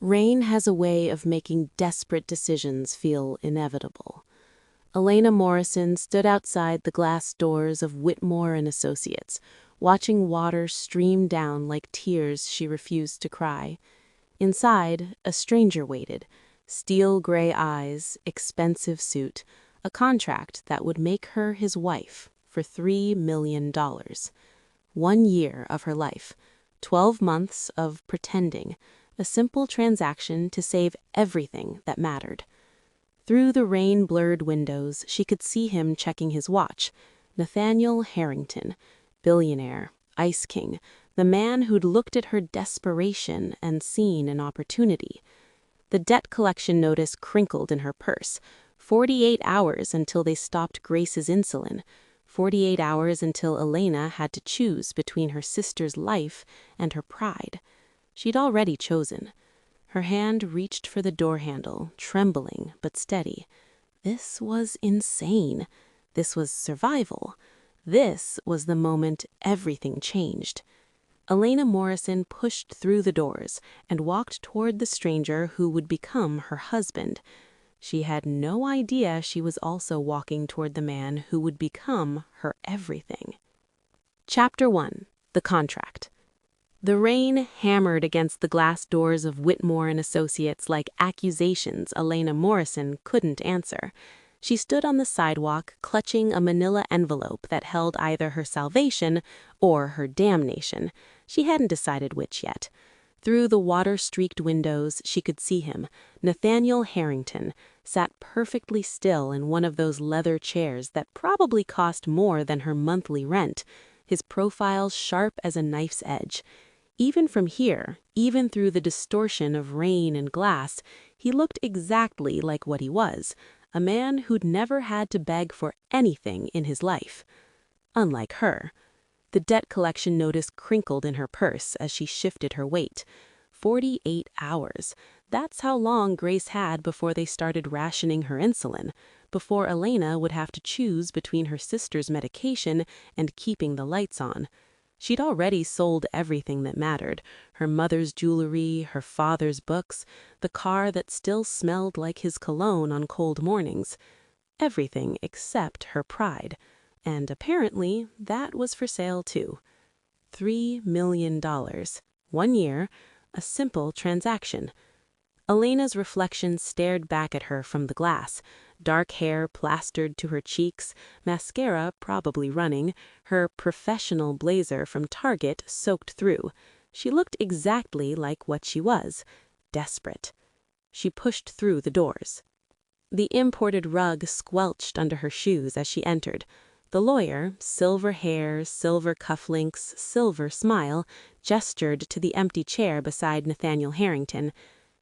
Rain has a way of making desperate decisions feel inevitable. Elena Morrison stood outside the glass doors of Whitmore and Associates, watching water stream down like tears she refused to cry. Inside, a stranger waited, steel-gray eyes, expensive suit, a contract that would make her his wife for $3 million. 1 year of her life, 12 months of pretending, a simple transaction to save everything that mattered. Through the rain-blurred windows, she could see him checking his watch. Nathaniel Harrington, billionaire, ice king, the man who'd looked at her desperation and seen an opportunity. The debt collection notice crinkled in her purse. 48 hours until they stopped Grace's insulin. 48 hours until Elena had to choose between her sister's life and her pride. She'd already chosen. Her hand reached for the door handle, trembling but steady. This was insane. This was survival. This was the moment everything changed. Elena Morrison pushed through the doors and walked toward the stranger who would become her husband. She had no idea she was also walking toward the man who would become her everything. Chapter 1. The Contract. The rain hammered against the glass doors of Whitmore and Associates like accusations Elena Morrison couldn't answer. She stood on the sidewalk, clutching a manila envelope that held either her salvation or her damnation. She hadn't decided which yet. Through the water-streaked windows, she could see him. Nathaniel Harrington sat perfectly still in one of those leather chairs that probably cost more than her monthly rent, his profile sharp as a knife's edge. Even from here, even through the distortion of rain and glass, he looked exactly like what he was, a man who'd never had to beg for anything in his life. Unlike her. The debt collection notice crinkled in her purse as she shifted her weight. 48 hours. That's how long Grace had before they started rationing her insulin, before Elena would have to choose between her sister's medication and keeping the lights on. She'd already sold everything that mattered, her mother's jewelry, her father's books, the car that still smelled like his cologne on cold mornings. Everything except her pride. And apparently, that was for sale too. $3 million. 1 year. A simple transaction. Elena's reflection stared back at her from the glass. Dark hair plastered to her cheeks, mascara probably running, her professional blazer from Target soaked through. She looked exactly like what she was, desperate. She pushed through the doors. The imported rug squelched under her shoes as she entered. The lawyer, silver hair, silver cufflinks, silver smile, gestured to the empty chair beside Nathaniel Harrington.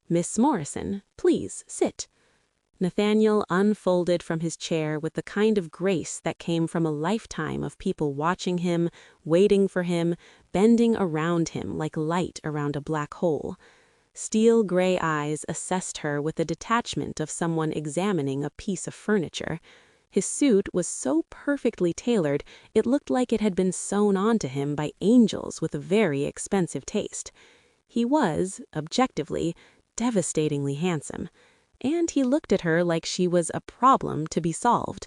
"Miss Morrison, please sit." Nathaniel unfolded from his chair with the kind of grace that came from a lifetime of people watching him, waiting for him, bending around him like light around a black hole. Steel-gray eyes assessed her with the detachment of someone examining a piece of furniture. His suit was so perfectly tailored, it looked like it had been sewn onto him by angels with a very expensive taste. He was, objectively, devastatingly handsome. And he looked at her like she was a problem to be solved.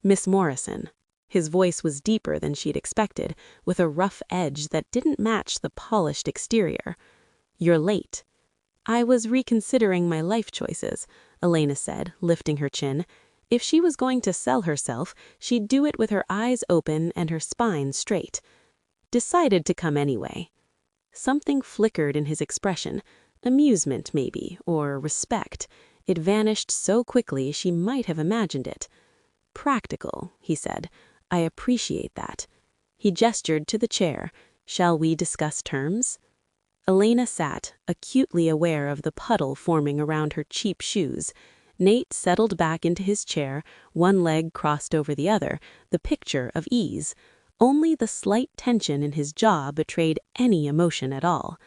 "Miss Morrison." His voice was deeper than she'd expected, with a rough edge that didn't match the polished exterior. "You're late." "I was reconsidering my life choices," Elena said, lifting her chin. If she was going to sell herself, she'd do it with her eyes open and her spine straight. "Decided to come anyway." Something flickered in his expression. Amusement, maybe, or respect. It vanished so quickly she might have imagined it. "Practical," he said. "I appreciate that." He gestured to the chair. "Shall we discuss terms?" Elena sat, acutely aware of the puddle forming around her cheap shoes. Nate settled back into his chair, one leg crossed over the other, the picture of ease. Only the slight tension in his jaw betrayed any emotion at all.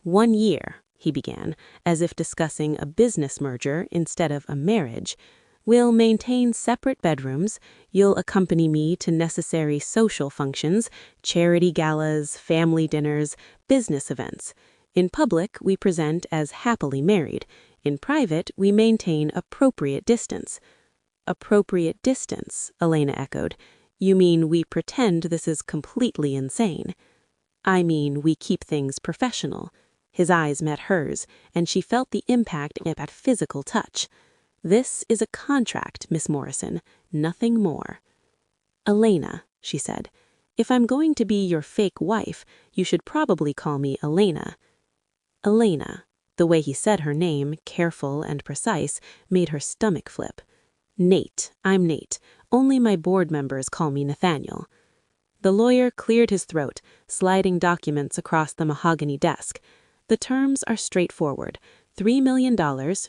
"1 year," he began, as if discussing a business merger instead of a marriage. "We'll maintain separate bedrooms. You'll accompany me to necessary social functions, charity galas, family dinners, business events. In public, we present as happily married. In private, we maintain appropriate distance." "Appropriate distance," Elena echoed. "You mean we pretend this is completely insane?" "I mean we keep things professional." His eyes met hers, and she felt the impact of that physical touch. "This is a contract, Miss Morrison, nothing more." "Elena," she said, "if I'm going to be your fake wife, you should probably call me Elena." Elena. The way he said her name, careful and precise, made her stomach flip. "Nate. I'm Nate. Only my board members call me Nathaniel." The lawyer cleared his throat, sliding documents across the mahogany desk. "The terms are straightforward. $3 million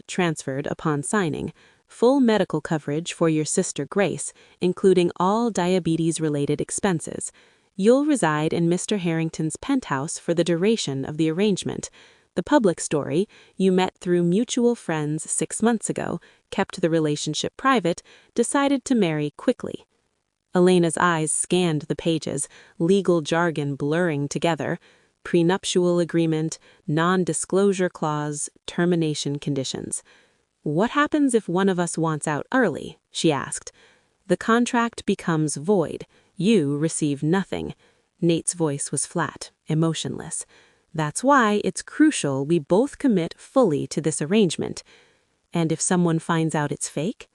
transferred upon signing. Full medical coverage for your sister Grace, including all diabetes-related expenses. You'll reside in Mr. Harrington's penthouse for the duration of the arrangement. The public story, you met through mutual friends 6 months ago, kept the relationship private, decided to marry quickly." Elena's eyes scanned the pages, legal jargon blurring together. Prenuptial agreement, non-disclosure clause, termination conditions. "What happens if one of us wants out early?" she asked. "The contract becomes void. You receive nothing." Nate's voice was flat, emotionless. "That's why it's crucial we both commit fully to this arrangement." "And if someone finds out it's fake?"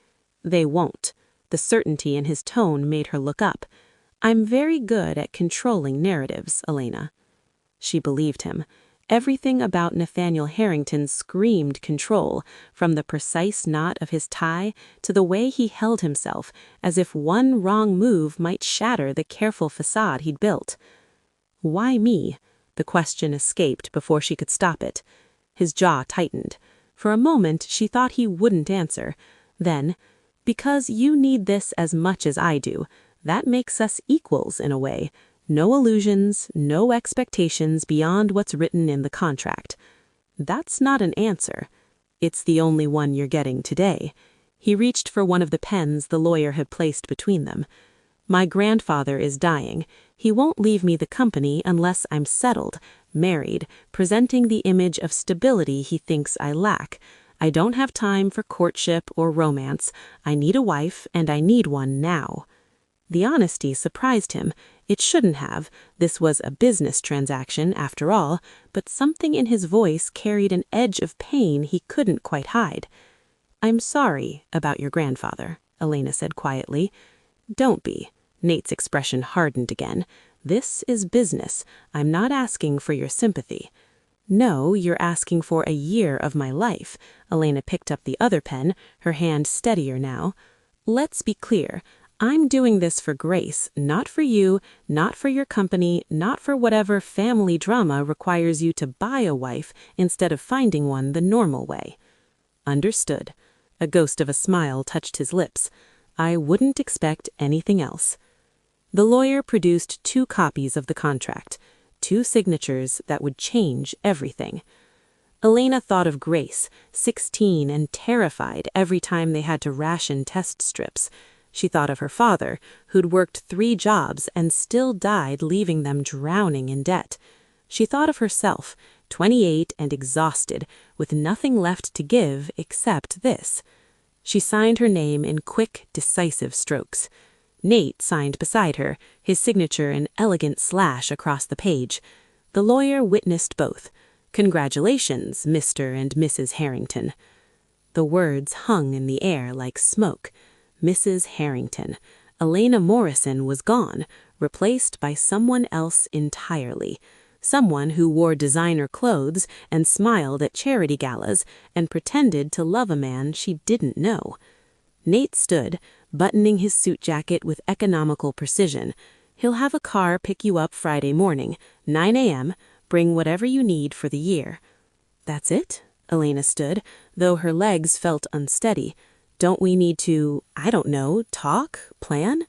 "They won't." The certainty in his tone made her look up. "I'm very good at controlling narratives, Elena." She believed him. Everything about Nathaniel Harrington screamed control, from the precise knot of his tie to the way he held himself, as if one wrong move might shatter the careful facade he'd built. "Why me?" The question escaped before she could stop it. His jaw tightened. For a moment she thought he wouldn't answer. Then, "Because you need this as much as I do. That makes us equals in a way. No illusions, no expectations beyond what's written in the contract." "That's not an answer." "It's the only one you're getting today." He reached for one of the pens the lawyer had placed between them. "My grandfather is dying. He won't leave me the company unless I'm settled, married, presenting the image of stability he thinks I lack. I don't have time for courtship or romance. I need a wife, and I need one now." The honesty surprised him. It shouldn't have. This was a business transaction, after all, but something in his voice carried an edge of pain he couldn't quite hide. "I'm sorry about your grandfather," Elena said quietly. "Don't be." Nate's expression hardened again. "This is business. I'm not asking for your sympathy." "No, you're asking for a year of my life." Elena picked up the other pen, her hand steadier now. "Let's be clear. I'm doing this for Grace, not for you, not for your company, not for whatever family drama requires you to buy a wife instead of finding one the normal way." "Understood." A ghost of a smile touched his lips. "I wouldn't expect anything else." The lawyer produced 2 copies of the contract, 2 signatures that would change everything. Elena thought of Grace, 16 and terrified every time they had to ration test strips. She thought of her father, who'd worked 3 jobs and still died, leaving them drowning in debt. She thought of herself, 28 and exhausted, with nothing left to give except this. She signed her name in quick, decisive strokes. Nate signed beside her, his signature an elegant slash across the page. The lawyer witnessed both. "Congratulations, Mr. and Mrs. Harrington." The words hung in the air like smoke. Mrs. Harrington. Elena Morrison was gone, replaced by someone else entirely. Someone who wore designer clothes and smiled at charity galas and pretended to love a man she didn't know. Nate stood, buttoning his suit jacket with economical precision. "He'll have a car pick you up Friday morning, 9 a.m., bring whatever you need for the year." "That's it?" Elena stood, though her legs felt unsteady. "Don't we need to, I don't know, talk, plan?"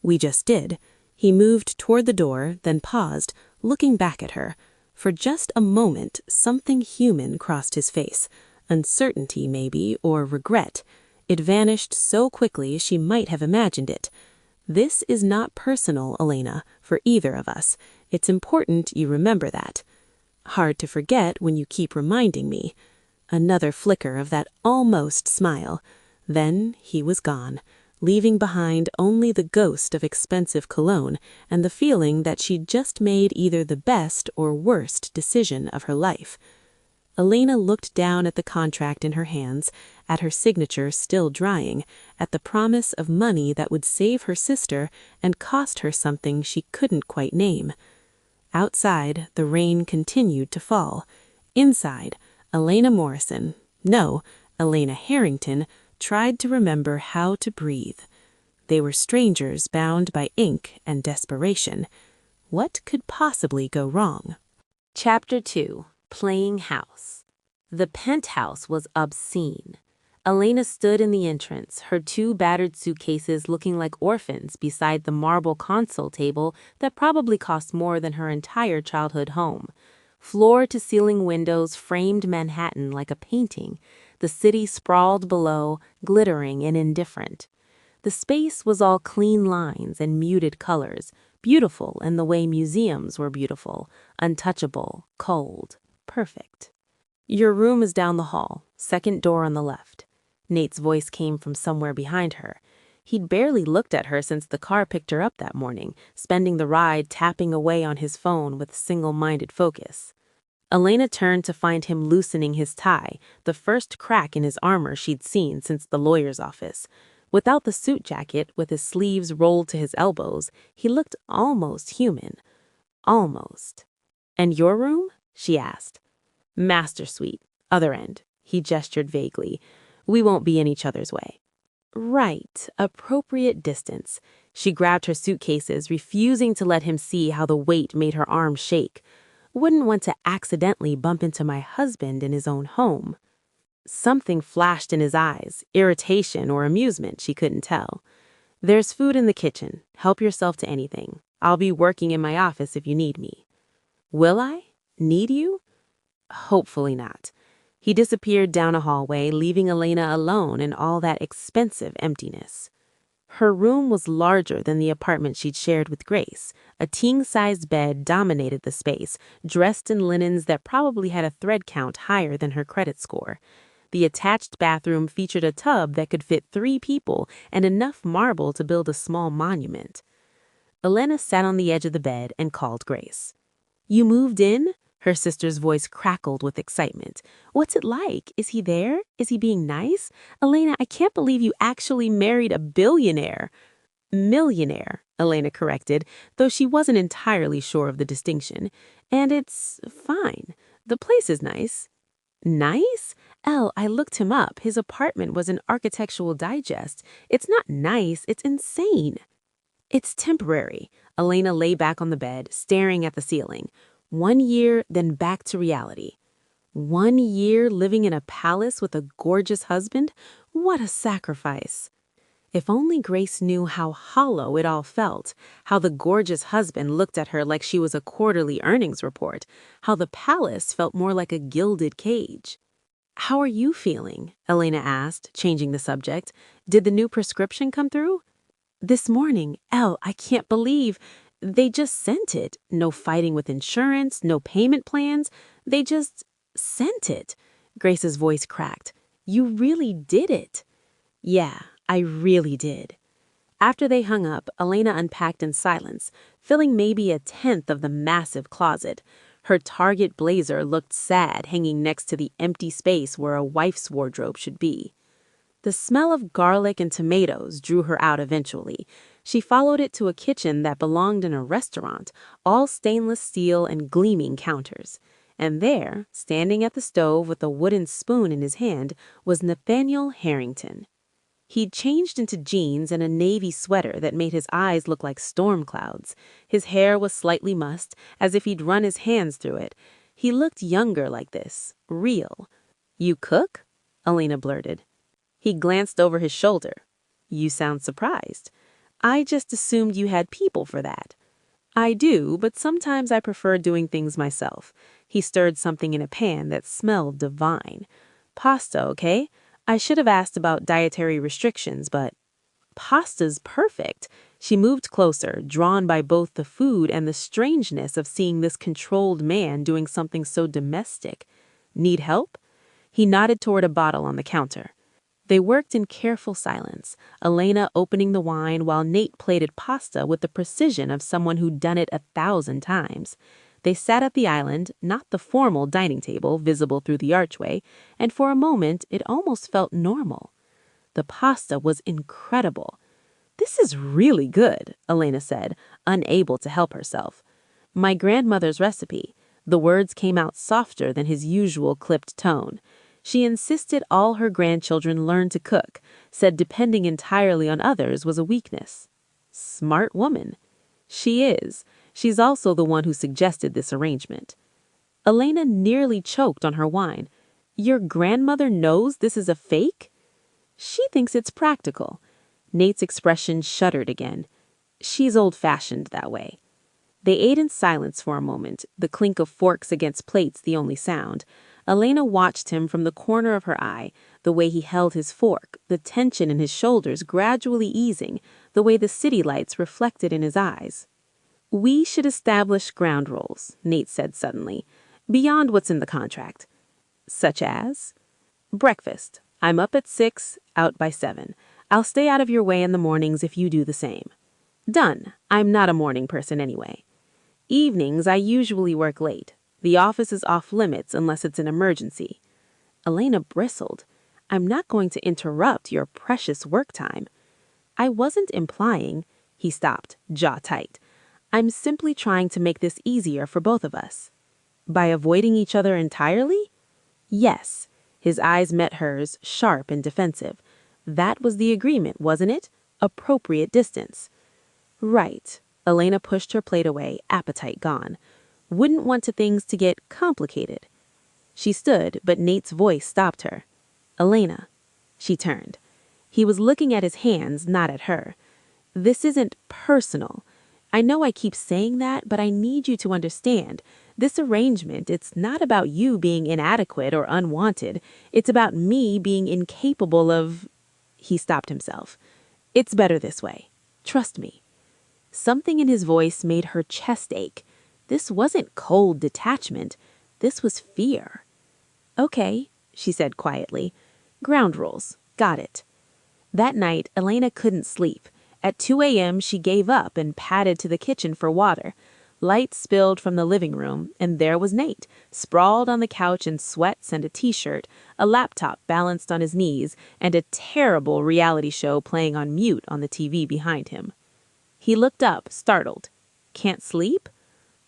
"We just did." He moved toward the door, then paused, looking back at her. For just a moment, something human crossed his face. Uncertainty, maybe, or regret. It vanished so quickly she might have imagined it. "This is not personal, Elena, for either of us. It's important you remember that." Hard to forget when you keep reminding me. Another flicker of that almost smile. Then he was gone, leaving behind only the ghost of expensive cologne and the feeling that she'd just made either the best or worst decision of her life. Elena looked down at the contract in her hands, at her signature still drying, at the promise of money that would save her sister and cost her something she couldn't quite name. Outside, the rain continued to fall. Inside, Elena Harrington, tried to remember how to breathe. They were strangers bound by ink and desperation. What could possibly go wrong? Chapter 2. Playing House. The penthouse was obscene. Elena stood in the entrance, her 2 battered suitcases looking like orphans beside the marble console table that probably cost more than her entire childhood home. Floor-to-ceiling windows framed Manhattan like a painting. The city sprawled below, glittering and indifferent. The space was all clean lines and muted colors, beautiful in the way museums were beautiful, untouchable, cold, perfect. "Your room is down the hall, second door on the left." Nate's voice came from somewhere behind her. He'd barely looked at her since the car picked her up that morning, spending the ride tapping away on his phone with single-minded focus. Elena turned to find him loosening his tie, the first crack in his armor she'd seen since the lawyer's office. Without the suit jacket, with his sleeves rolled to his elbows, he looked almost human. Almost. "And your room?" she asked. "Master suite, other end," he gestured vaguely. "We won't be in each other's way." Right, appropriate distance. She grabbed her suitcases, refusing to let him see how the weight made her arms shake. Wouldn't want to accidentally bump into my husband in his own home. Something flashed in his eyes, irritation or amusement, she couldn't tell. "There's food in the kitchen. Help yourself to anything. I'll be working in my office if you need me." "Will I? Need you?" Hopefully not. He disappeared down a hallway, leaving Elena alone in all that expensive emptiness. Her room was larger than the apartment she'd shared with Grace. A king-sized bed dominated the space, dressed in linens that probably had a thread count higher than her credit score. The attached bathroom featured a tub that could fit 3 people and enough marble to build a small monument. Elena sat on the edge of the bed and called Grace. "You moved in?" Her sister's voice crackled with excitement. "What's it like? Is he there? Is he being nice? Elena, I can't believe you actually married a billionaire." "Millionaire," Elena corrected, though she wasn't entirely sure of the distinction. "And it's fine. The place is nice." "Nice? Elle, I looked him up. His apartment was an Architectural Digest. It's not nice, it's insane." "It's temporary." Elena lay back on the bed, staring at the ceiling. 1 year, then back to reality. 1 year living in a palace with a gorgeous husband? What a sacrifice. If only Grace knew how hollow it all felt, how the gorgeous husband looked at her like she was a quarterly earnings report, how the palace felt more like a gilded cage. "How are you feeling?" Elena asked, changing the subject. "Did the new prescription come through?" "This morning. Elle, I can't believe. They just sent it. No fighting with insurance, no payment plans. They just sent it." Grace's voice cracked. "You really did it." "Yeah, I really did." After they hung up, Elena unpacked in silence, filling maybe 1/10 of the massive closet. Her Target blazer looked sad hanging next to the empty space where a wife's wardrobe should be. The smell of garlic and tomatoes drew her out eventually. She followed it to a kitchen that belonged in a restaurant, all stainless steel and gleaming counters. And there, standing at the stove with a wooden spoon in his hand, was Nathaniel Harrington. He'd changed into jeans and a navy sweater that made his eyes look like storm clouds. His hair was slightly mussed, as if he'd run his hands through it. He looked younger like this, real. "You cook?" Elena blurted. He glanced over his shoulder. "You sound surprised. I just assumed you had people for that." "I do, but sometimes I prefer doing things myself." He stirred something in a pan that smelled divine. "Pasta, okay? I should have asked about dietary restrictions, but..." "Pasta's perfect." She moved closer, drawn by both the food and the strangeness of seeing this controlled man doing something so domestic. Need help? He nodded toward a bottle on the counter. They worked in careful silence, Elena opening the wine while Nate plated pasta with the precision of someone who'd done it 1,000 times. They sat at the island, not the formal dining table visible through the archway, and for a moment it almost felt normal. The pasta was incredible. "This is really good," Elena said, unable to help herself. "My grandmother's recipe." The words came out softer than his usual clipped tone. She insisted all her grandchildren learn to cook, said depending entirely on others was a weakness. Smart woman. She is. She's also the one who suggested this arrangement. Elena nearly choked on her wine. "Your grandmother knows this is a fake?" "She thinks it's practical." Nate's expression shuddered again. "She's old-fashioned that way." They ate in silence for a moment, the clink of forks against plates the only sound. Elena watched him from the corner of her eye, the way he held his fork, the tension in his shoulders gradually easing, the way the city lights reflected in his eyes. "We should establish ground rules," Nate said suddenly, "beyond what's in the contract." "Such as?" "Breakfast. I'm up at 6, out by 7. I'll stay out of your way in the mornings if you do the same." "Done. I'm not a morning person anyway." "Evenings, I usually work late. The office is off limits unless it's an emergency." Elena bristled. "I'm not going to interrupt your precious work time." "I wasn't implying." He stopped, jaw tight. "I'm simply trying to make this easier for both of us." "By avoiding each other entirely?" "Yes." His eyes met hers, sharp and defensive. "That was the agreement, wasn't it? Appropriate distance." "Right." Elena pushed her plate away, appetite gone. "Wouldn't want things to get complicated." She stood, but Nate's voice stopped her. "Elena." She turned. He was looking at his hands, not at her. "This isn't personal. I know I keep saying that, but I need you to understand. This arrangement, it's not about you being inadequate or unwanted. It's about me being incapable of—" He stopped himself. "It's better this way. Trust me." Something in his voice made her chest ache. This wasn't cold detachment. This was fear. "Okay," she said quietly. "Ground rules. Got it." That night, Elena couldn't sleep. At 2 a.m., she gave up and padded to the kitchen for water. Light spilled from the living room, and there was Nate, sprawled on the couch in sweats and a t-shirt, a laptop balanced on his knees, and a terrible reality show playing on mute on the TV behind him. He looked up, startled. "Can't sleep?"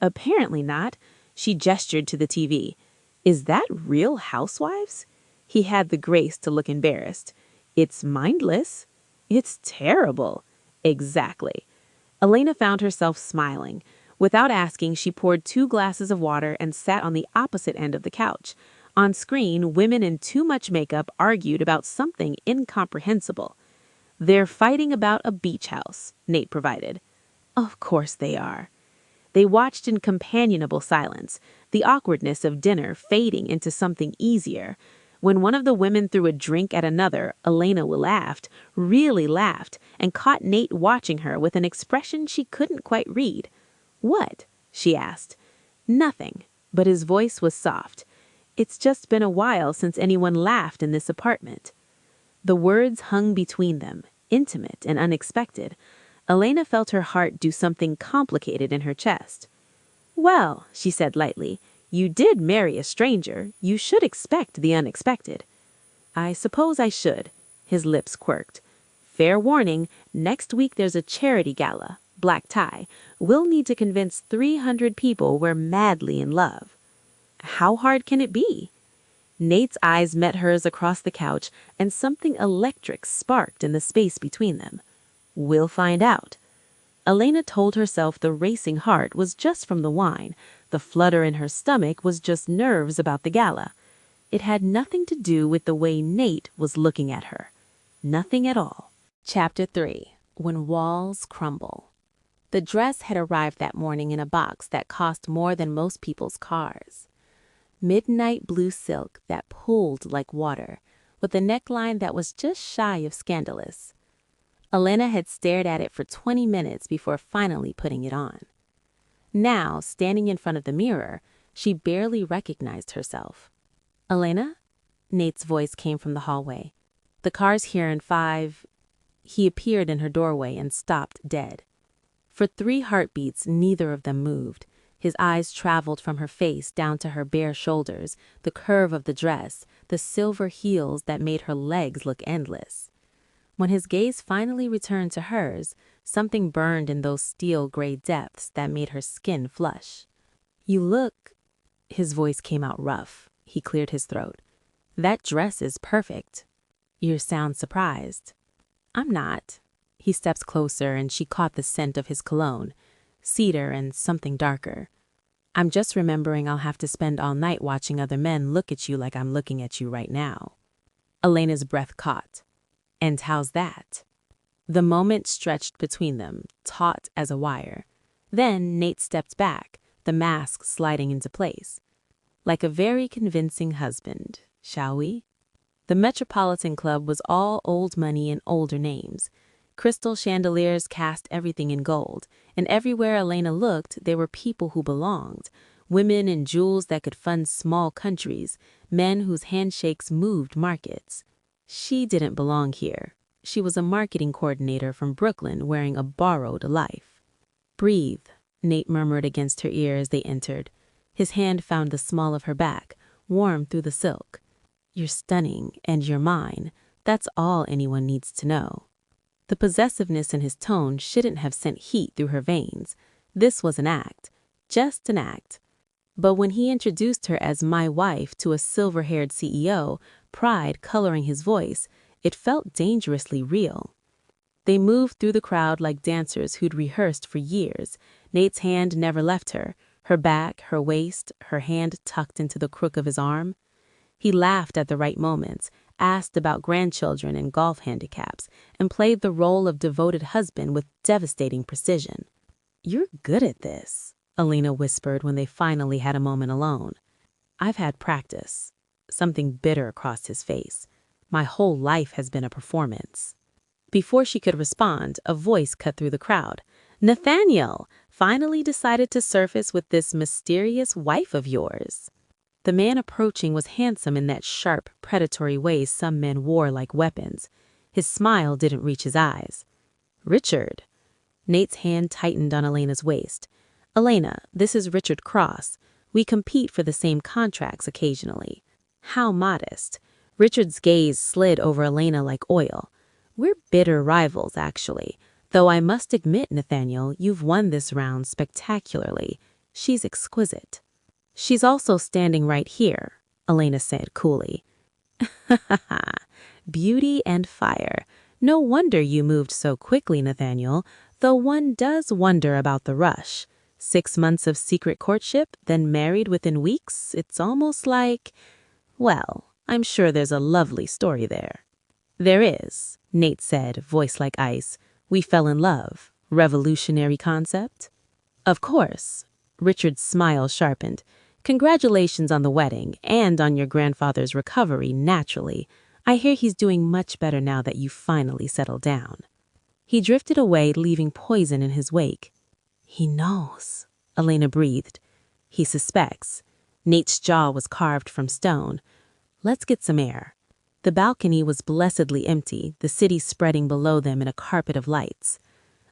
"Apparently not." She gestured to the TV. "Is that Real Housewives?" He had the grace to look embarrassed. "It's mindless." "It's terrible." "Exactly." Elena found herself smiling. Without asking, she poured 2 glasses of water and sat on the opposite end of the couch. On screen, women in too much makeup argued about something incomprehensible. "They're fighting about a beach house," Nate provided. "Of course they are." They watched in companionable silence, the awkwardness of dinner fading into something easier. When one of the women threw a drink at another, Elena laughed, really laughed, and caught Nate watching her with an expression she couldn't quite read. "What?" she asked. "Nothing," but his voice was soft. "It's just been a while since anyone laughed in this apartment." The words hung between them, intimate and unexpected. Elena felt her heart do something complicated in her chest. "Well," she said lightly, "you did marry a stranger. You should expect the unexpected." "I suppose I should." His lips quirked. "Fair warning, next week there's a charity gala, black tie. We'll need to convince 300 people we're madly in love." "How hard can it be?" Nate's eyes met hers across the couch, and something electric sparked in the space between them. "We'll find out." Elena told herself the racing heart was just from the wine. The flutter in her stomach was just nerves about the gala. It had nothing to do with the way Nate was looking at her. Nothing at all. Chapter 3. When Walls Crumble. The dress had arrived that morning in a box that cost more than most people's cars. Midnight blue silk that pulled like water, with a neckline that was just shy of scandalous. Elena had stared at it for 20 minutes before finally putting it on. Now, standing in front of the mirror, she barely recognized herself. "Elena?" Nate's voice came from the hallway. "The car's here in 5." He appeared in her doorway and stopped dead. For 3 heartbeats, neither of them moved. His eyes traveled from her face down to her bare shoulders, the curve of the dress, the silver heels that made her legs look endless. When his gaze finally returned to hers, something burned in those steel-gray depths that made her skin flush. "You look—" His voice came out rough. He cleared his throat. "That dress is perfect. You sound surprised." "I'm not." He steps closer and she caught the scent of his cologne, cedar and something darker. "I'm just remembering I'll have to spend all night watching other men look at you like I'm looking at you right now." Elena's breath caught. "And how's that?" The moment stretched between them, taut as a wire. Then Nate stepped back, the mask sliding into place. "Like a very convincing husband, shall we?" The Metropolitan Club was all old money and older names. Crystal chandeliers cast everything in gold, and everywhere Elena looked, there were people who belonged. Women in jewels that could fund small countries, men whose handshakes moved markets. She didn't belong here. She was a marketing coordinator from Brooklyn wearing a borrowed life. "Breathe," Nate murmured against her ear as they entered. His hand found the small of her back, warm through the silk. "You're stunning, and you're mine. That's all anyone needs to know." The possessiveness in his tone shouldn't have sent heat through her veins. This was an act, just an act. But when he introduced her as "my wife" to a silver-haired CEO, pride coloring his voice, it felt dangerously real. They moved through the crowd like dancers who'd rehearsed for years. Nate's hand never left her back, her waist, her hand tucked into the crook of his arm. He laughed at the right moments, asked about grandchildren and golf handicaps, and played the role of devoted husband with devastating precision. "You're good at this," Elena whispered when they finally had a moment alone. "I've had practice." Something bitter crossed his face. "My whole life has been a performance." Before she could respond, a voice cut through the crowd. "Nathaniel! Finally decided to surface with this mysterious wife of yours." The man approaching was handsome in that sharp, predatory way some men wore like weapons. His smile didn't reach his eyes. "Richard." Nate's hand tightened on Elena's waist. "Elena, this is Richard Cross. We compete for the same contracts occasionally." How modest. Richard's gaze slid over Elena like oil. "We're bitter rivals, actually. Though I must admit, Nathaniel, you've won this round spectacularly. She's exquisite." "She's also standing right here," Elena said coolly. "Ha ha ha. Beauty and fire. No wonder you moved so quickly, Nathaniel, though one does wonder about the rush. 6 months of secret courtship, then married within weeks. It's almost like... Well, I'm sure there's a lovely story there." "There is," Nate said, voice like ice. "We fell in love. Revolutionary concept?" "Of course." Richard's smile sharpened. "Congratulations on the wedding and on your grandfather's recovery, naturally. I hear he's doing much better now that you've finally settled down." He drifted away, leaving poison in his wake. "He knows," Elena breathed. "He suspects." Nate's jaw was carved from stone. "Let's get some air." The balcony was blessedly empty, the city spreading below them in a carpet of lights.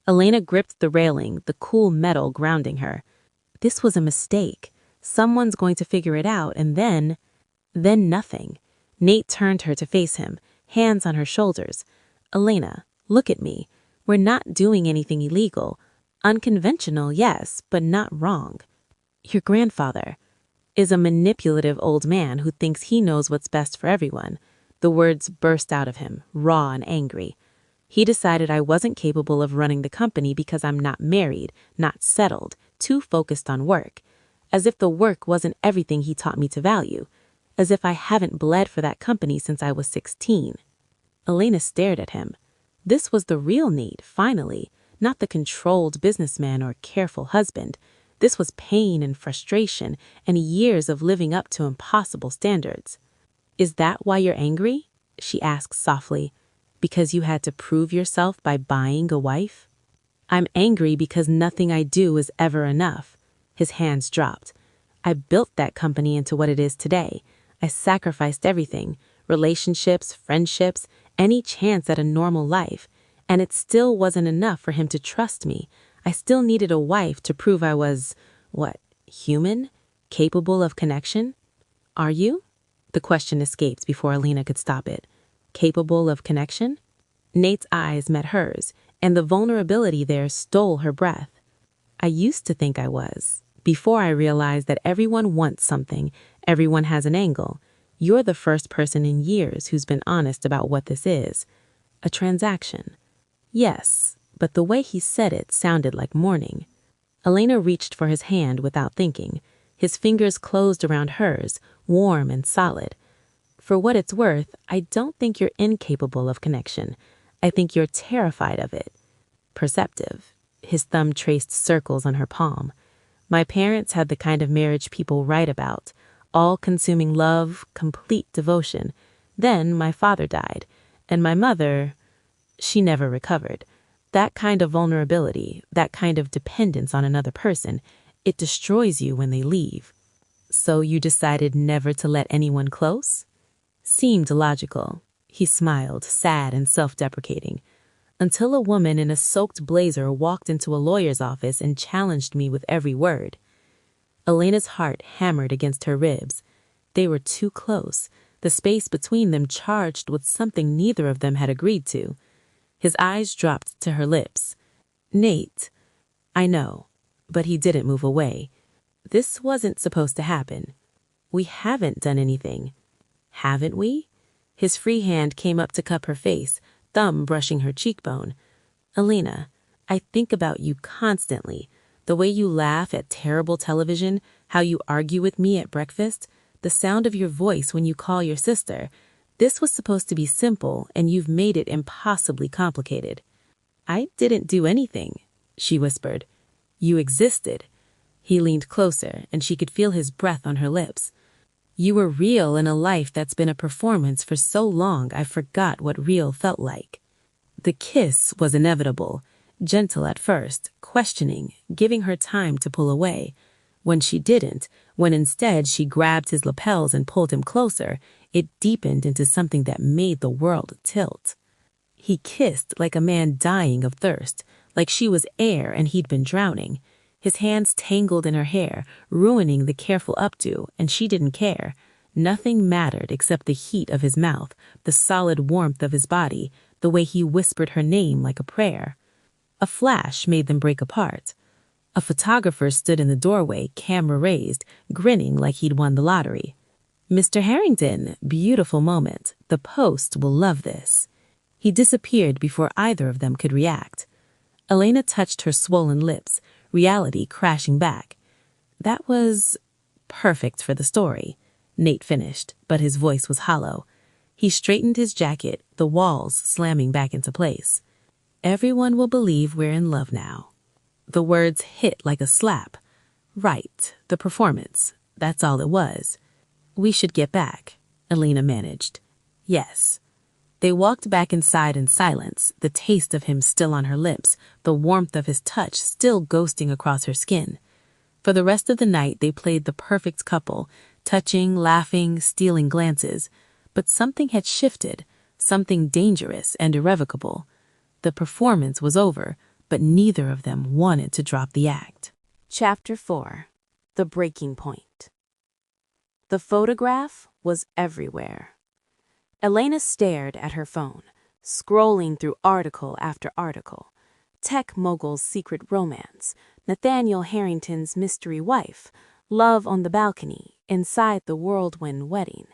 Elena gripped the railing, the cool metal grounding her. This was a mistake. Someone's going to figure it out, and then nothing. Nate turned her to face him, hands on her shoulders. "Elena, look at me. We're not doing anything illegal. Unconventional, yes, but not wrong. Your grandfather is a manipulative old man who thinks he knows what's best for everyone." The words burst out of him, raw and angry. "He decided I wasn't capable of running the company because I'm not married, not settled, too focused on work. As if the work wasn't everything he taught me to value. As if I haven't bled for that company since I was 16. Elena stared at him. This was the real need, finally, not the controlled businessman or careful husband. This was pain and frustration and years of living up to impossible standards. "Is that why you're angry?" she asked softly. Because you had to prove yourself by buying a wife? I'm angry because nothing I do is ever enough. His hands dropped. I built that company into what it is today. I sacrificed everything, relationships, friendships, any chance at a normal life. And it still wasn't enough for him to trust me. I still needed a wife to prove I was, human? Capable of connection? Are you? The question escaped before Elena could stop it. Capable of connection? Nate's eyes met hers, and the vulnerability there stole her breath. I used to think I was, before I realized that everyone wants something, everyone has an angle. You're the first person in years who's been honest about what this is. A transaction. Yes, but the way he said it sounded like mourning. Elena reached for his hand without thinking. His fingers closed around hers, warm and solid. For what it's worth, I don't think you're incapable of connection. I think you're terrified of it. Perceptive. His thumb traced circles on her palm. My parents had the kind of marriage people write about. All-consuming love, complete devotion. Then my father died. And my mother, she never recovered. That kind of vulnerability, that kind of dependence on another person, it destroys you when they leave. So you decided never to let anyone close? Seemed logical. He smiled, sad and self-deprecating. Until a woman in a soaked blazer walked into a lawyer's office and challenged me with every word. Elena's heart hammered against her ribs. They were too close, the space between them charged with something neither of them had agreed to. His eyes dropped to her lips. Nate, I know, but he didn't move away. This wasn't supposed to happen. We haven't done anything. Haven't we? His free hand came up to cup her face, thumb brushing her cheekbone. Elena, I think about you constantly. The way you laugh at terrible television, how you argue with me at breakfast, the sound of your voice when you call your sister. This was supposed to be simple, and you've made it impossibly complicated. I didn't do anything, she whispered. You existed. He leaned closer, and she could feel his breath on her lips. You were real in a life that's been a performance for so long I forgot what real felt like. The kiss was inevitable, gentle at first, questioning, giving her time to pull away. When she didn't, when instead she grabbed his lapels and pulled him closer, it deepened into something that made the world tilt. He kissed like a man dying of thirst, like she was air and he'd been drowning. His hands tangled in her hair, ruining the careful updo, and she didn't care. Nothing mattered except the heat of his mouth, the solid warmth of his body, the way he whispered her name like a prayer. A flash made them break apart. A photographer stood in the doorway, camera raised, grinning like he'd won the lottery. Mr. Harrington, beautiful moment. The Post will love this. He disappeared before either of them could react. Elena touched her swollen lips, reality crashing back. That was perfect for the story, Nate finished, but his voice was hollow. He straightened his jacket, the walls slamming back into place. Everyone will believe we're in love now. The words hit like a slap. Right, the performance. That's all it was. We should get back, Elena managed. Yes. They walked back inside in silence, the taste of him still on her lips, the warmth of his touch still ghosting across her skin. For the rest of the night, they played the perfect couple, touching, laughing, stealing glances. But something had shifted, something dangerous and irrevocable. The performance was over, but neither of them wanted to drop the act. Chapter 4. The Breaking Point. The photograph was everywhere. Elena stared at her phone, scrolling through article after article. Tech mogul's secret romance, Nathaniel Harrington's mystery wife, love on the balcony, inside the whirlwind wedding.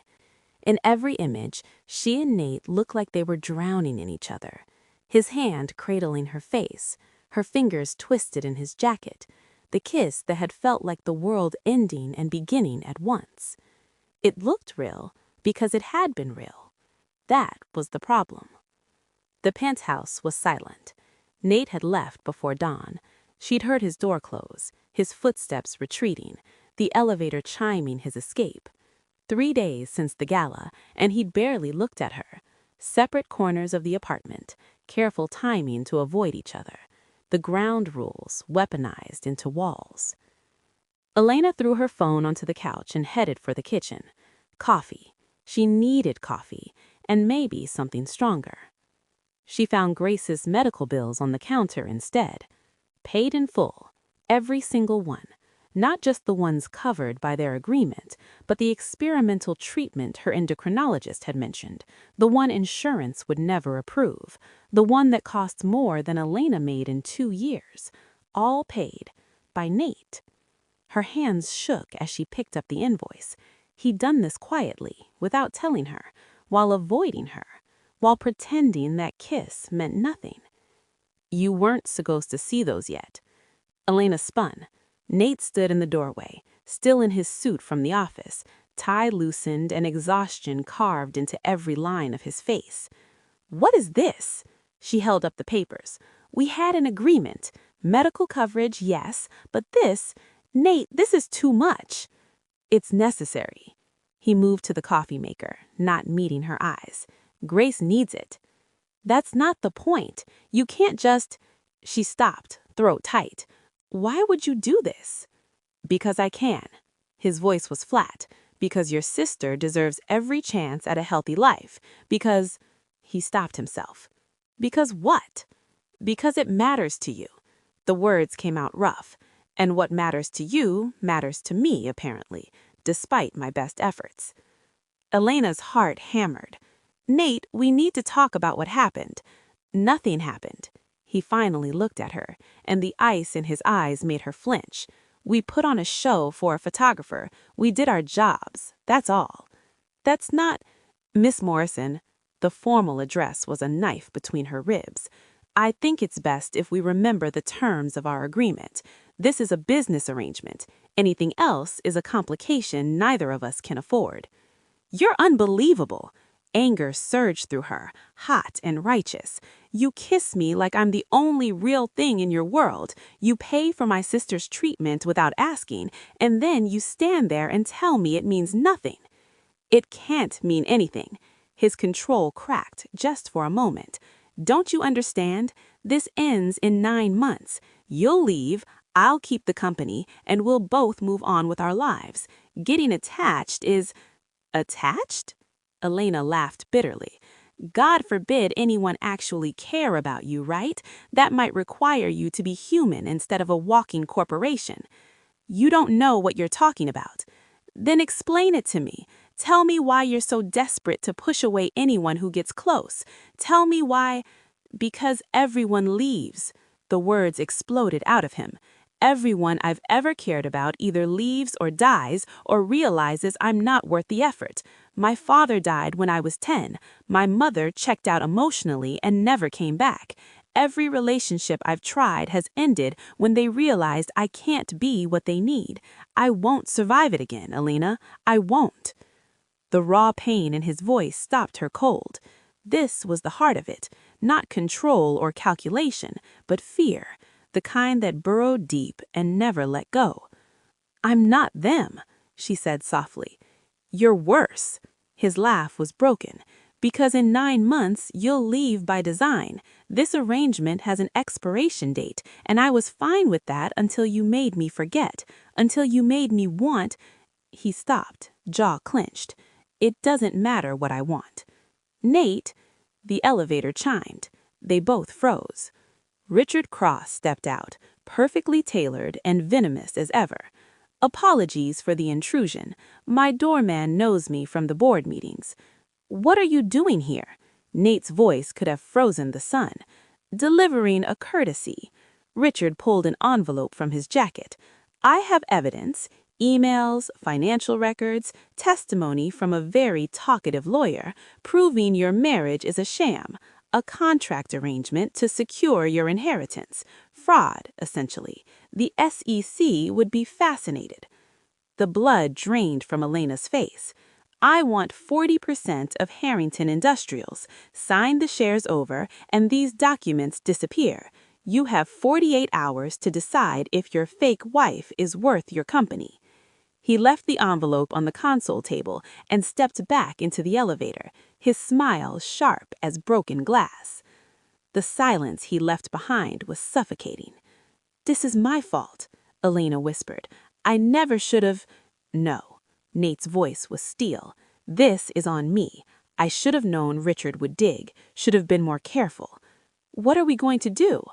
In every image, she and Nate looked like they were drowning in each other. His hand cradling her face, her fingers twisted in his jacket, the kiss that had felt like the world ending and beginning at once. It looked real because it had been real. That was the problem. The penthouse was silent. Nate had left before dawn. She'd heard his door close, his footsteps retreating, the elevator chiming his escape. 3 days since the gala, and he'd barely looked at her. Separate corners of the apartment, careful timing to avoid each other. The ground rules weaponized into walls. Elena threw her phone onto the couch and headed for the kitchen. Coffee. She needed coffee, and maybe something stronger. She found Grace's medical bills on the counter instead. Paid in full, every single one. Not just the ones covered by their agreement, but the experimental treatment her endocrinologist had mentioned, the one insurance would never approve, the one that cost more than Elena made in 2 years. All paid by Nate. Her hands shook as she picked up the invoice. He'd done this quietly, without telling her, while avoiding her, while pretending that kiss meant nothing. You weren't supposed to see those yet. Elena spun. Nate stood in the doorway, still in his suit from the office, tie loosened and exhaustion carved into every line of his face. What is this? She held up the papers. We had an agreement. Medical coverage, yes, but this, Nate, this is too much. It's necessary. He moved to the coffee maker, not meeting her eyes. Grace needs it. That's not the point. You can't just... She stopped, throat tight. Why would you do this? Because I can. His voice was flat. Because your sister deserves every chance at a healthy life. Because... He stopped himself. Because what? Because it matters to you. The words came out rough. And what matters to you matters to me, apparently, despite my best efforts. Elena's heart hammered. Nate, we need to talk about what happened. Nothing happened. He finally looked at her, and the ice in his eyes made her flinch. We put on a show for a photographer. We did our jobs. That's all. That's not... Miss Morrison. The formal address was a knife between her ribs. I think it's best if we remember the terms of our agreement. This is a business arrangement. Anything else is a complication neither of us can afford. You're unbelievable. Anger surged through her, hot and righteous. You kiss me like I'm the only real thing in your world. You pay for my sister's treatment without asking, and then you stand there and tell me it means nothing. It can't mean anything. His control cracked just for a moment. Don't you understand? This ends in 9 months. You'll leave, I'll keep the company, and we'll both move on with our lives. Getting attached is... Attached? Elena laughed bitterly. God forbid anyone actually care about you, right? That might require you to be human instead of a walking corporation. You don't know what you're talking about. Then explain it to me. Tell me why you're so desperate to push away anyone who gets close. Tell me why... Because everyone leaves. The words exploded out of him. Everyone I've ever cared about either leaves or dies or realizes I'm not worth the effort. My father died when I was 10. My mother checked out emotionally and never came back. Every relationship I've tried has ended when they realized I can't be what they need. I won't survive it again, Elena. I won't. The raw pain in his voice stopped her cold. This was the heart of it. Not control or calculation, but fear. The kind that burrowed deep and never let go. I'm not them, she said softly. You're worse. His laugh was broken. Because in 9 months, you'll leave by design. This arrangement has an expiration date, and I was fine with that until you made me forget, until you made me want... He stopped, jaw clenched. It doesn't matter what I want. Nate, the elevator chimed. They both froze. Richard Cross stepped out, perfectly tailored and venomous as ever. Apologies for the intrusion. My doorman knows me from the board meetings. What are you doing here? Nate's voice could have frozen the sun. Delivering a courtesy. Richard pulled an envelope from his jacket. I have evidence, emails, financial records, testimony from a very talkative lawyer, proving your marriage is a sham. A contract arrangement to secure your inheritance. Fraud, essentially. The SEC would be fascinated. The blood drained from Elena's face. I want 40% of Harrington Industrials. Sign the shares over, and these documents disappear. You have 48 hours to decide if your fake wife is worth your company. He left the envelope on the console table and stepped back into the elevator. his smile sharp as broken glass. The silence he left behind was suffocating. "This is my fault," Elena whispered. "I never should have—" "No," Nate's voice was steel. "This is on me. I should have known Richard would dig, should have been more careful. What are we going to do?"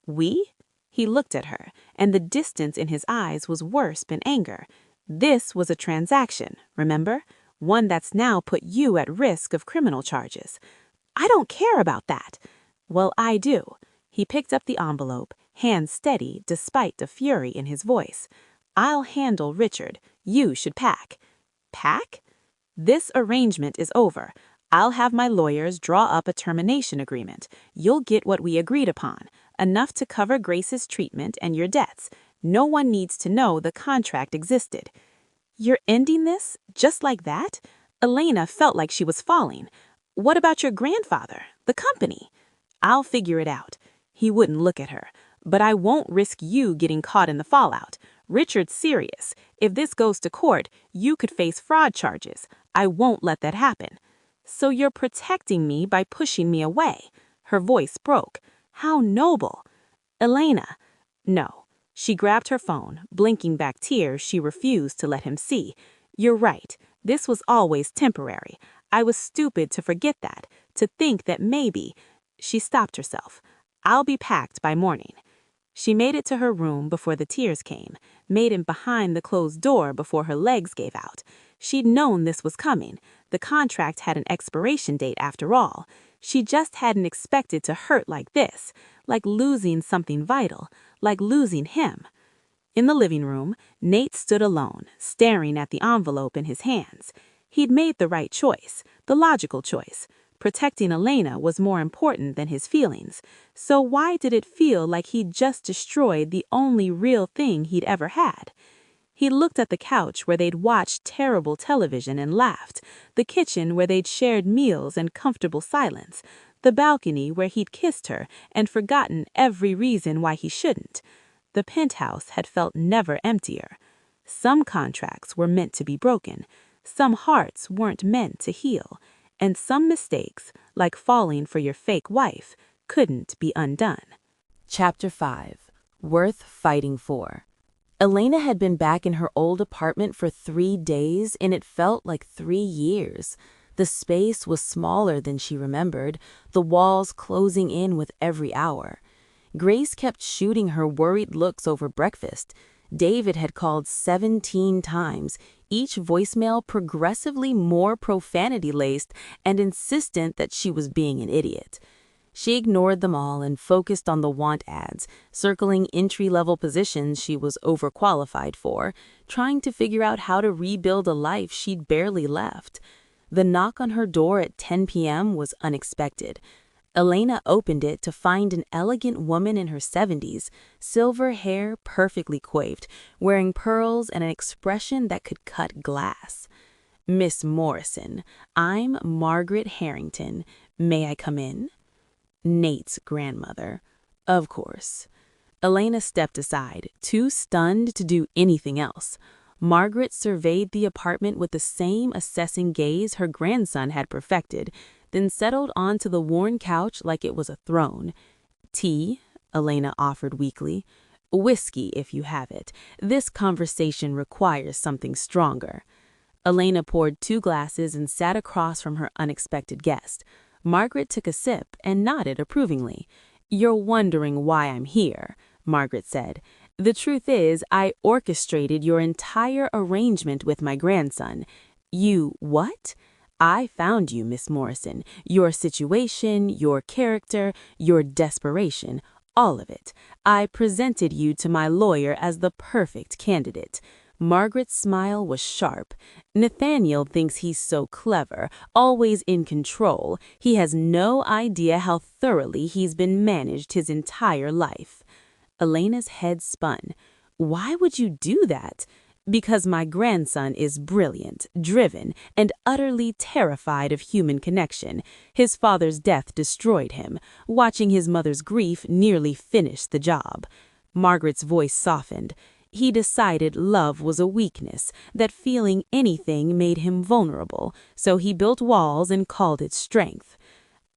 "We?" He looked at her, and the distance in his eyes was worse than anger. "This was a transaction, remember? One that's now put you at risk of criminal charges." "I don't care about that." "Well, I do." He picked up the envelope, hands steady despite the fury in his voice. "I'll handle Richard. You should pack." "Pack?" "This arrangement is over. I'll have my lawyers draw up a termination agreement. You'll get what we agreed upon, enough to cover Grace's treatment and your debts. No one needs to know the contract existed." "You're ending this? Just like that?" Elena felt like she was falling. "What about your grandfather? The company?" "I'll figure it out." He wouldn't look at her. "But I won't risk you getting caught in the fallout. Richard's serious. If this goes to court, you could face fraud charges. I won't let that happen." "So you're protecting me by pushing me away." Her voice broke. "How noble." "Elena." "No." She grabbed her phone, blinking back tears she refused to let him see. "You're right. This was always temporary. I was stupid to forget that, to think that maybe—" She stopped herself. "I'll be packed by morning." She made it to her room before the tears came, made it behind the closed door before her legs gave out. She'd known this was coming. The contract had an expiration date after all. She just hadn't expected to hurt like this, like losing something vital, like losing him. In the living room, Nate stood alone, staring at the envelope in his hands. He'd made the right choice, the logical choice. Protecting Elena was more important than his feelings. So why did it feel like he'd just destroyed the only real thing he'd ever had? He looked at the couch where they'd watched terrible television and laughed, the kitchen where they'd shared meals and comfortable silence, the balcony where he'd kissed her and forgotten every reason why he shouldn't. The penthouse had felt never emptier. Some contracts were meant to be broken. Some hearts weren't meant to heal. And some mistakes, like falling for your fake wife, couldn't be undone. Chapter 5. Worth Fighting For. Elena had been back in her old apartment for 3 days, and it felt like 3 years. The space was smaller than she remembered, the walls closing in with every hour. Grace kept shooting her worried looks over breakfast. David had called 17 times, each voicemail progressively more profanity-laced and insistent that she was being an idiot. She ignored them all and focused on the want ads, circling entry-level positions she was overqualified for, trying to figure out how to rebuild a life she'd barely left. The knock on her door at 10 p.m. was unexpected. Elena opened it to find an elegant woman in her 70s, silver hair perfectly coiffed, wearing pearls and an expression that could cut glass. "Miss Morrison, I'm Margaret Harrington. May I come in?" Nate's grandmother. Of course. Elena stepped aside, too stunned to do anything else. Margaret surveyed the apartment with the same assessing gaze her grandson had perfected, then settled onto the worn couch like it was a throne. "Tea?" Elena offered weakly. "Whiskey, if you have it. This conversation requires something stronger." Elena poured 2 glasses and sat across from her unexpected guest. Margaret took a sip and nodded approvingly. "You're wondering why I'm here," Margaret said. "The truth is, I orchestrated your entire arrangement with my grandson." "You what?" "I found you, Miss Morrison. Your situation, your character, your desperation, all of it. I presented you to my lawyer as the perfect candidate." Margaret's smile was sharp. "Nathaniel thinks he's so clever, always in control. He has no idea how thoroughly he's been managed his entire life." Elena's head spun. "Why would you do that?" "Because my grandson is brilliant, driven, and utterly terrified of human connection. His father's death destroyed him. Watching his mother's grief nearly finished the job." Margaret's voice softened. He decided love was a weakness, that feeling anything made him vulnerable, so he built walls and called it strength.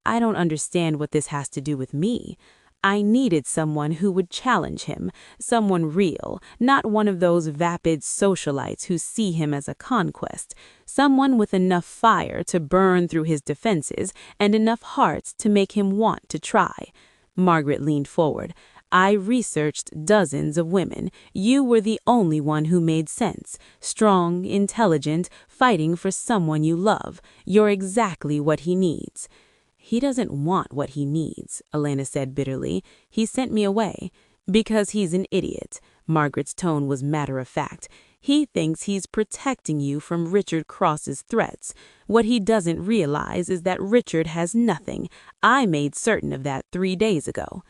I don't understand what this has to do with me. I needed someone who would challenge him, someone real, not one of those vapid socialites who see him as a conquest, someone with enough fire to burn through his defenses and enough heart to make him want to try. Margaret leaned forward. I researched dozens of women. You were the only one who made sense. Strong, intelligent, fighting for someone you love. You're exactly what he needs. He doesn't want what he needs, Elena said bitterly. He sent me away. Because he's an idiot. Margaret's tone was matter-of-fact. He thinks he's protecting you from Richard Cross's threats. What he doesn't realize is that Richard has nothing. I made certain of that 3 days ago.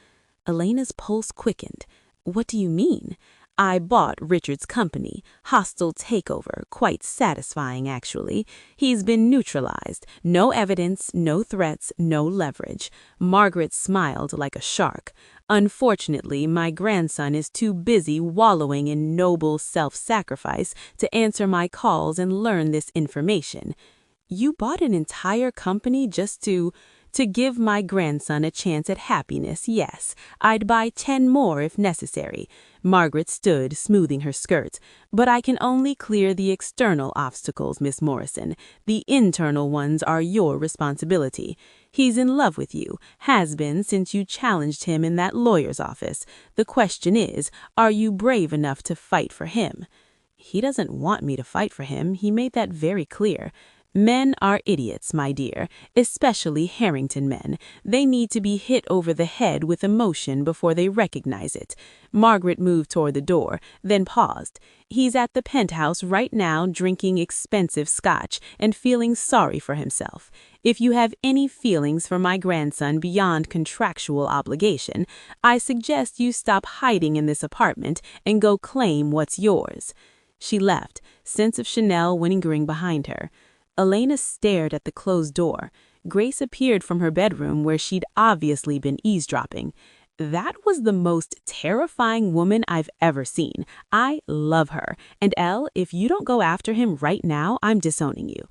Elena's pulse quickened. What do you mean? I bought Richard's company. Hostile takeover. Quite satisfying, actually. He's been neutralized. No evidence, no threats, no leverage. Margaret smiled like a shark. Unfortunately, my grandson is too busy wallowing in noble self-sacrifice to answer my calls and learn this information. You bought an entire company just to give my grandson a chance at happiness, yes. I'd buy 10 more if necessary. Margaret stood, smoothing her skirts. But I can only clear the external obstacles, Miss Morrison. The internal ones are your responsibility. He's in love with you, has been since you challenged him in that lawyer's office. The question is, are you brave enough to fight for him? He doesn't want me to fight for him. He made that very clear. Men are idiots, my dear, especially Harrington men. They need to be hit over the head with emotion before they recognize it. Margaret moved toward the door, then paused. He's at the penthouse right now drinking expensive scotch and feeling sorry for himself. If you have any feelings for my grandson beyond contractual obligation, I suggest you stop hiding in this apartment and go claim what's yours. She left, scents of Chanel lingering behind her. Elena stared at the closed door. Grace appeared from her bedroom where she'd obviously been eavesdropping. That was the most terrifying woman I've ever seen. I love her. And Elle, if you don't go after him right now, I'm disowning you.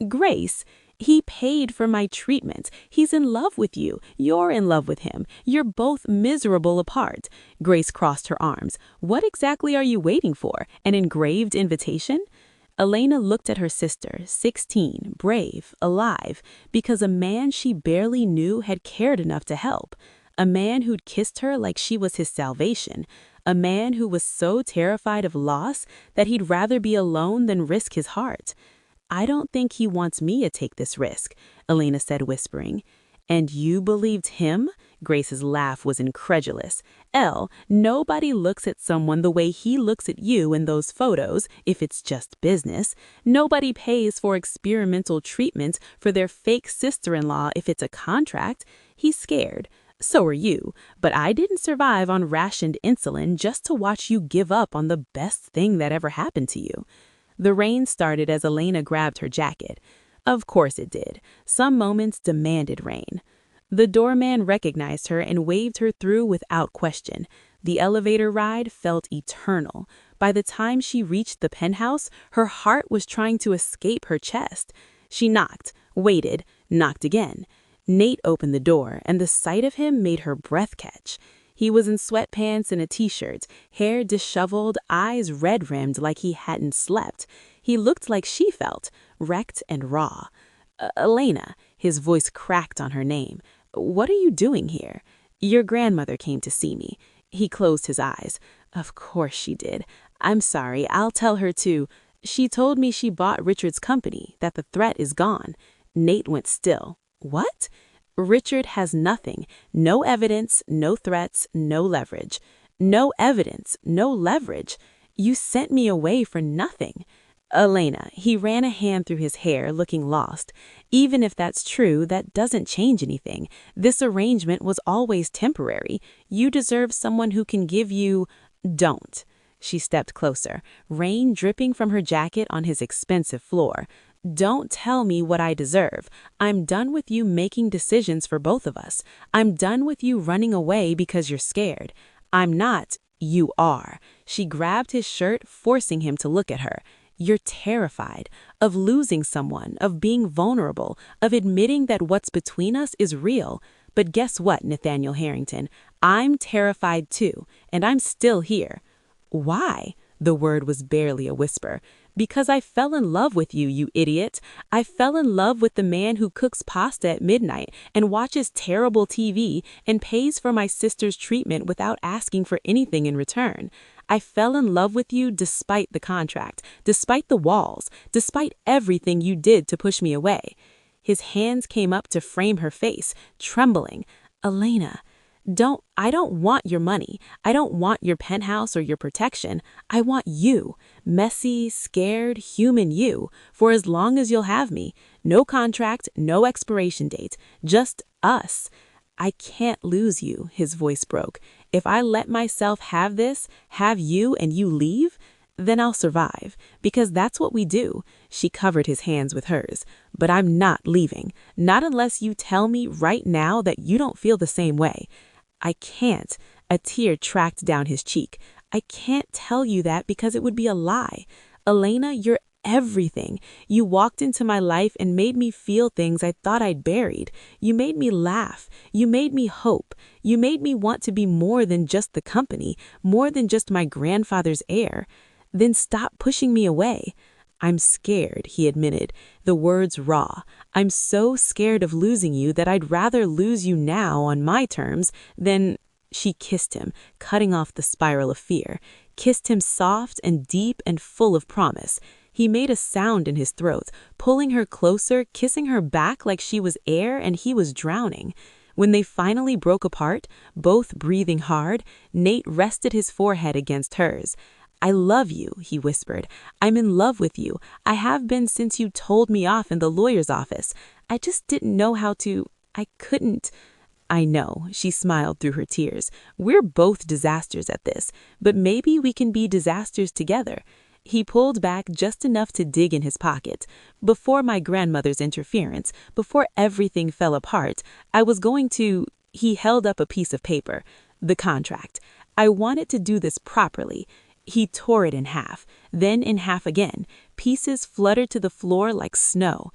Grace, he paid for my treatment. He's in love with you. You're in love with him. You're both miserable apart. Grace crossed her arms. What exactly are you waiting for? An engraved invitation? Elena looked at her sister, 16, brave, alive, because a man she barely knew had cared enough to help. A man who'd kissed her like she was his salvation. A man who was so terrified of loss that he'd rather be alone than risk his heart. I don't think he wants me to take this risk, Elena said, whispering. And you believed him? Grace's laugh was incredulous. Elle, nobody looks at someone the way he looks at you in those photos if it's just business. Nobody pays for experimental treatment for their fake sister-in-law if it's a contract. He's scared. So are you. But I didn't survive on rationed insulin just to watch you give up on the best thing that ever happened to you. The rain started as Elena grabbed her jacket. Of course it did. Some moments demanded rain. The doorman recognized her and waved her through without question. The elevator ride felt eternal. By the time she reached the penthouse, her heart was trying to escape her chest. She knocked, waited, knocked again. Nate opened the door, and the sight of him made her breath catch. He was in sweatpants and a t-shirt, hair disheveled, eyes red-rimmed like he hadn't slept. He looked like she felt, wrecked and raw. Elena, his voice cracked on her name. What are you doing here? Your grandmother came to see me. He closed his eyes. Of course she did. I'm sorry, I'll tell her to. She told me she bought Richard's company, that the threat is gone. Nate went still. What? Richard has nothing. No evidence, no threats, no leverage. No evidence, no leverage. You sent me away for nothing. Elena, he ran a hand through his hair, looking lost. Even if that's true, that doesn't change anything. This arrangement was always temporary. You deserve someone who can give you... Don't. She stepped closer, rain dripping from her jacket on his expensive floor. Don't tell me what I deserve. I'm done with you making decisions for both of us. I'm done with you running away because you're scared. I'm not. You are. She grabbed his shirt, forcing him to look at her. "You're terrified of losing someone, of being vulnerable, of admitting that what's between us is real. But guess what, Nathaniel Harrington? I'm terrified too, and I'm still here." "Why?" The word was barely a whisper. "Because I fell in love with you, you idiot. I fell in love with the man who cooks pasta at midnight and watches terrible TV and pays for my sister's treatment without asking for anything in return. I fell in love with you despite the contract, despite the walls, despite everything you did to push me away." His hands came up to frame her face, trembling. "Elena, I don't want your money. I don't want your penthouse or your protection. I want you. Messy, scared, human you, for as long as you'll have me. No contract, no expiration date, just us." "I can't lose you," his voice broke. "If I let myself have this, have you, and you leave, then I'll survive, because that's what we do." She covered his hands with hers. "But I'm not leaving, not unless you tell me right now that you don't feel the same way." "I can't." A tear tracked down his cheek. "I can't tell you that because it would be a lie. Elena, you're everything. You walked into my life and made me feel things I thought I'd buried. You made me laugh. You made me hope. You made me want to be more than just the company, more than just my grandfather's heir. Then stop pushing me away." "I'm scared," he admitted, the words raw. "I'm so scared of losing you that I'd rather lose you now on my terms than—" She kissed him, cutting off the spiral of fear, kissed him soft and deep and full of promise. He made a sound in his throat, pulling her closer, kissing her back like she was air and he was drowning. When they finally broke apart, both breathing hard, Nate rested his forehead against hers. "I love you," he whispered. "I'm in love with you. I have been since you told me off in the lawyer's office. I just didn't know how to. I couldn't." "I know," she smiled through her tears. "We're both disasters at this, but maybe we can be disasters together." He pulled back just enough to dig in his pocket. "Before my grandmother's interference, before everything fell apart, I was going to—" He held up a piece of paper. "The contract. I wanted to do this properly." He tore it in half, then in half again. Pieces fluttered to the floor like snow.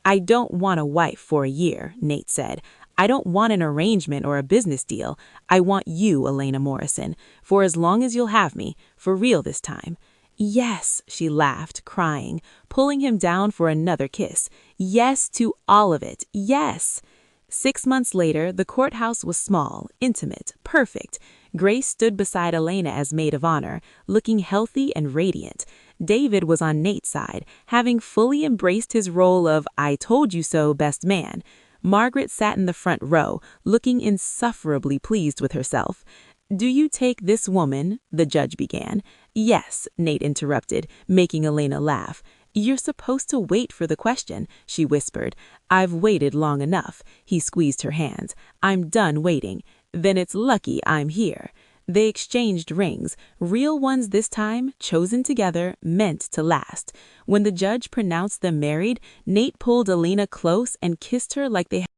"I don't want a wife for a year," Nate said. "I don't want an arrangement or a business deal. I want you, Elena Morrison, for as long as you'll have me, for real this time." "Yes," she laughed, crying, pulling him down for another kiss. "Yes to all of it. Yes." 6 months later, the courthouse was small, intimate, perfect. Grace stood beside Elena as maid of honor, looking healthy and radiant. David was on Nate's side, having fully embraced his role of "I told you so" best man. Margaret sat in the front row, looking insufferably pleased with herself. "Do you take this woman?" the judge began. "Yes," Nate interrupted, making Elena laugh. "You're supposed to wait for the question," she whispered. "I've waited long enough." He squeezed her hands. "I'm done waiting." "Then it's lucky I'm here." They exchanged rings, real ones this time, chosen together, meant to last. When the judge pronounced them married, Nate pulled Elena close and kissed her like they